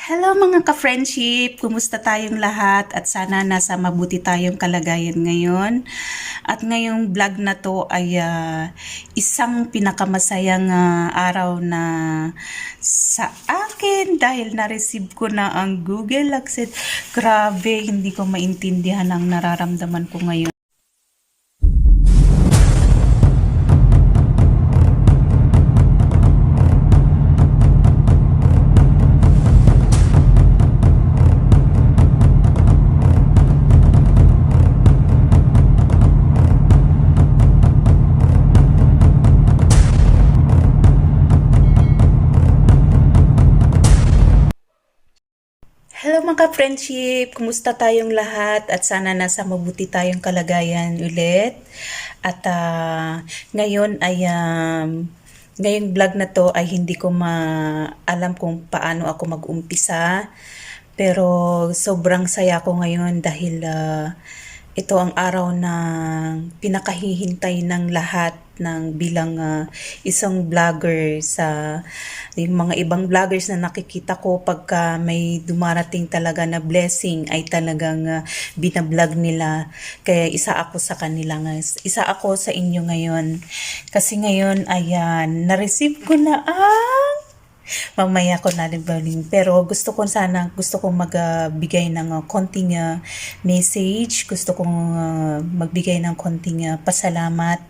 Hello mga ka-friendship! Kumusta tayong lahat? At sana nasa mabuti tayong kalagayan ngayon. At ngayong vlog na to ay isang pinakamasayang araw na sa akin dahil na-receive ko na ang Google Access. Grabe, hindi ko maintindihan ang nararamdaman ko ngayon. Hello mga friendship! Kumusta tayong lahat? At sana nasa mabuti tayong kalagayan ulit. At ngayon ay ngayong vlog na to ay hindi ko alam kung paano ako mag-umpisa. Pero sobrang saya ko ngayon dahil ito ang araw na pinakahihintay ng lahat ng bilang isang vlogger sa yung mga ibang vloggers na nakikita ko pagka may dumarating talaga na blessing ay talagang binablog nila. Kaya isa ako sa kanila, isa ako sa inyo ngayon. Kasi ngayon ay na-receive ko na mamaya ko na rin, pero gusto kong magbigay ng konting message, gusto kong magbigay ng konting pasalamat.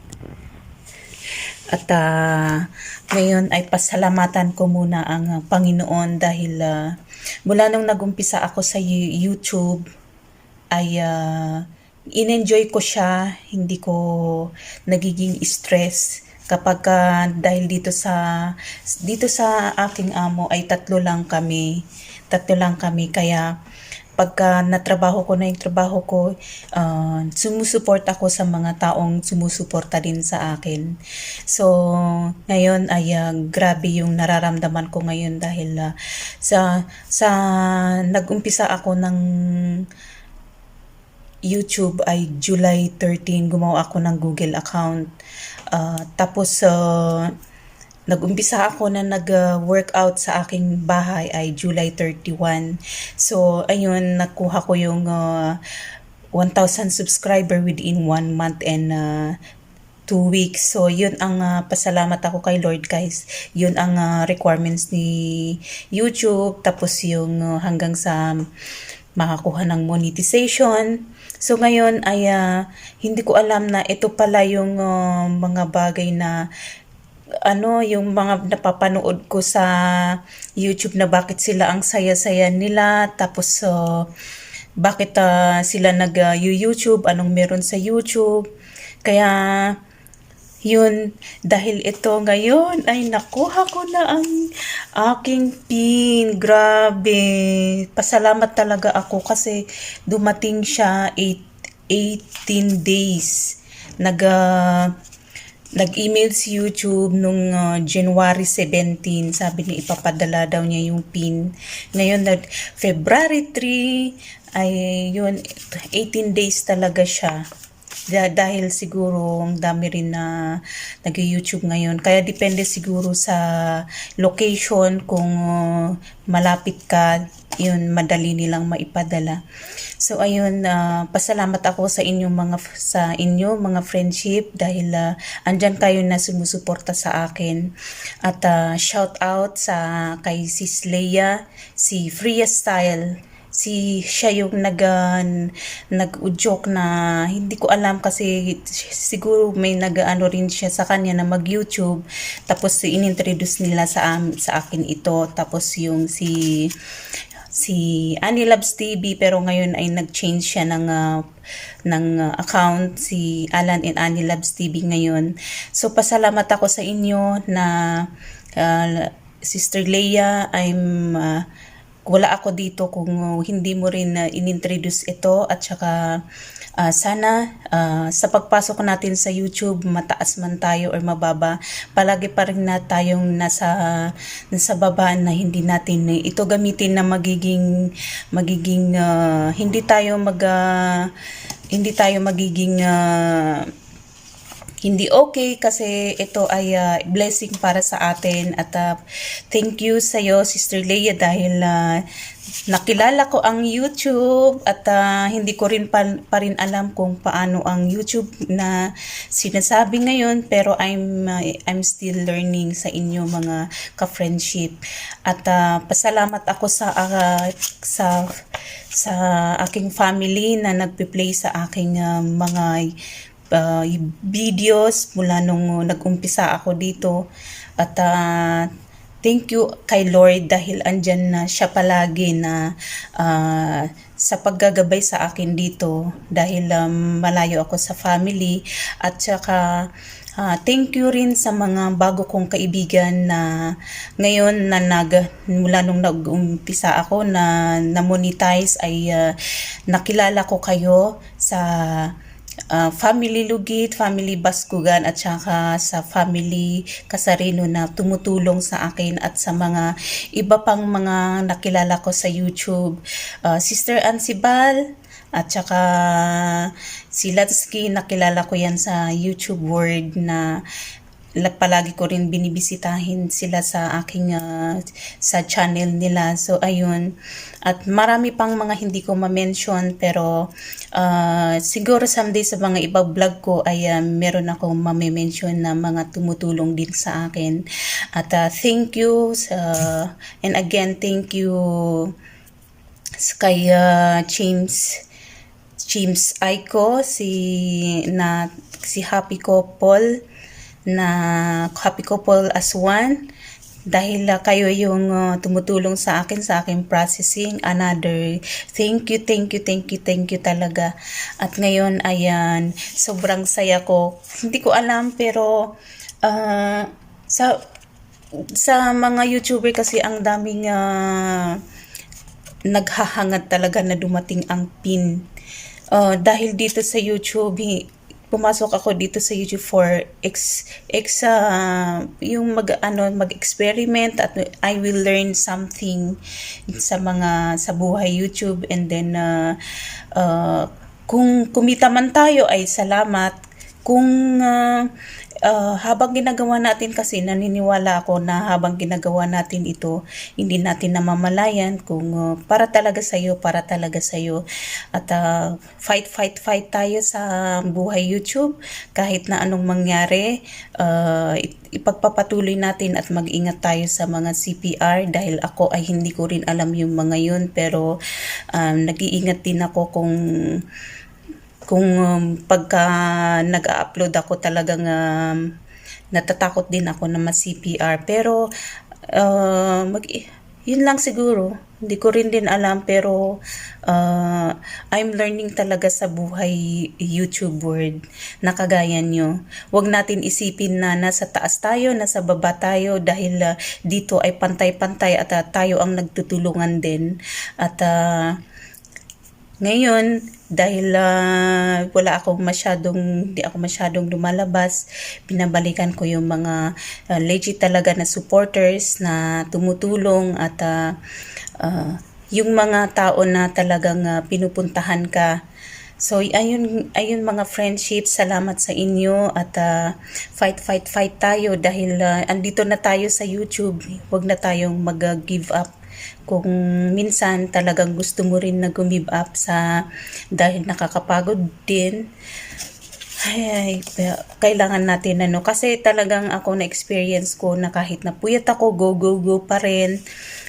At ngayon ay pasalamatan ko muna ang Panginoon dahil mula nung nagumpisa ako sa YouTube ay in-enjoy ko siya, hindi ko nagiging stress kapag dahil dito sa aking amo ay tatlo lang kami kaya pagka natrabaho ko na yung trabaho ko, sumusuport ako sa mga taong sumusuporta din sa akin. So, ngayon ay grabe yung nararamdaman ko ngayon dahil sa nag-umpisa ako ng YouTube ay July 13, gumawa ako ng Google account. Tapos, nag-umpisa ako na nag-workout sa aking bahay ay July 31. So, ayun, nakuha ko yung 1,000 subscriber within 1 month and 2 weeks. So, yun ang pasalamat ako kay Lord, guys. Yun ang requirements ni YouTube. Tapos yung hanggang sa makakuha ng monetization. So, ngayon ay hindi ko alam na ito pala yung mga bagay na yung mga napapanood ko sa YouTube na bakit sila ang saya-saya nila, tapos bakit sila nag-YouTube, anong meron sa YouTube. Kaya yun, dahil ito ngayon ay nakuha ko na ang aking pin. Grabe, pasalamat talaga ako kasi dumating siya 18 days. Nag-email si YouTube nung January 17. Sabi niya ipapadala daw niya yung PIN. Ngayon, February 3, ay yun, 18 days talaga siya. Dahil siguro ang dami rin na nag-YouTube ngayon. Kaya depende siguro sa location kung malapit ka, yun, madali nilang maipadala. So ayun, pasalamat ako sa inyo mga friendship dahil andyan kayo na sumusuporta sa akin. At shout out sa kay Sis Leia, si Freya Style. Siya yung nag-joke na hindi ko alam kasi siguro may rin siya sa kanya na mag-YouTube, tapos inintroduce nila sa akin ito, tapos yung si Annie Loves TV, pero ngayon ay nag-change siya ng account, si Alan and Annie Loves TV ngayon. So pasalamat ako sa inyo na Sister Leia, wala ako dito kung hindi mo rin inintroduce ito. At saka sana sa pagpasok natin sa YouTube, mataas man tayo or mababa, palagi pa rin na tayong nasa baba, na hindi natin ito gamitin na magiging hindi tayo magiging hindi okay kasi ito ay blessing para sa atin at thank you sa iyo Sister Leia dahil nakilala ko ang YouTube at hindi ko rin pa rin alam kung paano ang YouTube na sinasabi ngayon pero I'm still learning sa inyo mga ka-friendship at pasalamat ako sa aking family na nagpe-play sa aking mga videos mula nung nag-umpisa ako dito at thank you kay Lord dahil andyan na siya palagi na sa paggagabay sa akin dito dahil malayo ako sa family at saka thank you rin sa mga bago kong kaibigan na ngayon na mula nung nag-umpisa ako na monetize ay nakilala ko kayo sa family Lugit, family Baskugan at saka sa family Kasarino na tumutulong sa akin at sa mga iba pang mga nakilala ko sa YouTube. Sister Ansibal at saka si Latsky, nakilala ko yan sa YouTube Word na palagi ko rin binibisitahin sila sa aking sa channel nila. So ayun, at marami pang mga hindi ko ma-mention pero siguro someday sa mga ibang vlog ko ay meron akong ma-mention na mga tumutulong din sa akin. At thank you and again thank you kay James Aiko, si Happy Couple na Happy Couple as one dahil kayo yung tumutulong sa aking processing. Another thank you talaga. At ngayon ayan, sobrang saya ko. Hindi ko alam pero sa mga YouTuber kasi ang daming naghahangad talaga na dumating ang pin. Dahil dito sa YouTube, pumasok ako dito sa YouTube for yung mag-experiment at I will learn something sa buhay YouTube and then kung kumita man tayo ay salamat. Kung habang ginagawa natin kasi naniniwala ako na habang ginagawa natin ito hindi natin namamalayan kung para talaga sa'yo at fight tayo sa buhay YouTube kahit na anong mangyari. Ipagpapatuloy natin at mag-ingat tayo sa mga CPR dahil ako ay hindi ko rin alam yung mga yun pero nag-iingat din ako kung pagka nag-upload ako talagang natatakot din ako na ma-CPR pero yun lang siguro, hindi ko rin din alam pero I'm learning talaga sa buhay YouTube world na kagaya nyo. Huwag natin isipin na nasa taas tayo, nasa baba tayo dahil dito ay pantay-pantay at tayo ang nagtutulungan din at ngayon, dahil hindi ako masyadong lumalabas, binabalikan ko yung mga legit talaga na supporters na tumutulong at yung mga tao na talagang pinupuntahan ka. So ayun mga friendship, salamat sa inyo at fight tayo dahil andito na tayo sa YouTube. Huwag na tayong mag-give up. Kung minsan talagang gusto mo rin na give up dahil nakakapagod din, kailangan natin kasi talagang ako na experience ko na kahit na puyat ako, go pa rin.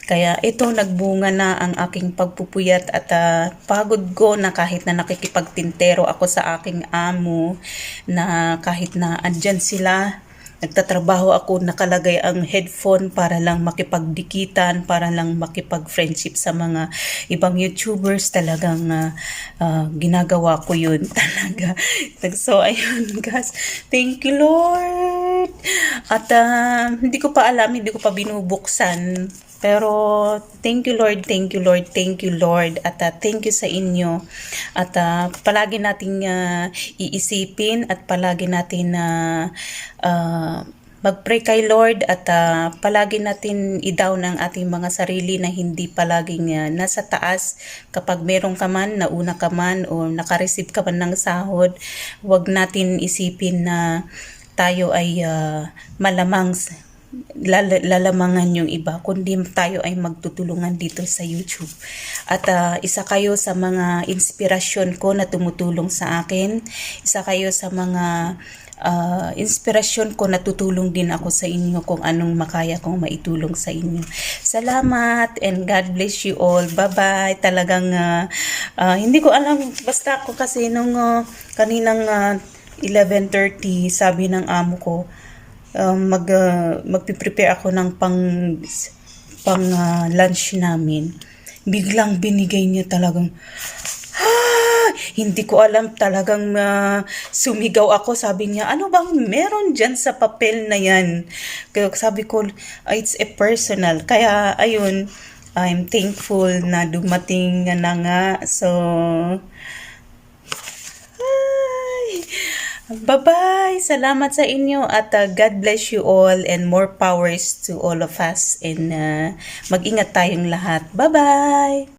Kaya ito nagbunga na ang aking pagpupuyat at pagod ko na kahit na nakikipagtintero ako sa aking amo na kahit na andyan sila, nagtatrabaho ako, nakalagay ang headphone para lang makipagdikitan, para lang makipag-friendship sa mga ibang YouTubers. Talagang ginagawa ko yun talaga. So, ayun guys. Thank you Lord. At hindi ko pa binubuksan. Pero thank you Lord. At thank you sa inyo. At palagi nating iisipin at palagi natin mag-pray kay Lord at palagi natin i-down ang ating mga sarili na hindi palaging nasa taas. Kapag meron ka man, nauna ka man o nakareceive ka man ng sahod, huwag natin isipin na tayo ay malamang lalamangan yung iba, kundi tayo ay magtutulungan dito sa YouTube. At isa kayo sa mga inspirasyon ko na tumutulong sa akin. Isa kayo sa mga inspirasyon ko, natutulong din ako sa inyo kung anong makaya kong maitulong sa inyo. Salamat and God bless you all. Bye-bye. Talagang hindi ko alam, basta ako kasi nung kaninang 11:30 sabi ng amo ko, magpiprepare ako ng pang lunch namin. Biglang binigay niya talagang hindi ko alam, talagang sumigaw ako. Sabi niya, ano bang meron dyan sa papel na yan? Kaya sabi ko, it's a personal. Kaya ayun, I'm thankful na dumating na nga. So, bye-bye! Salamat sa inyo at God bless you all and more powers to all of us and mag-ingat tayong lahat. Bye-bye!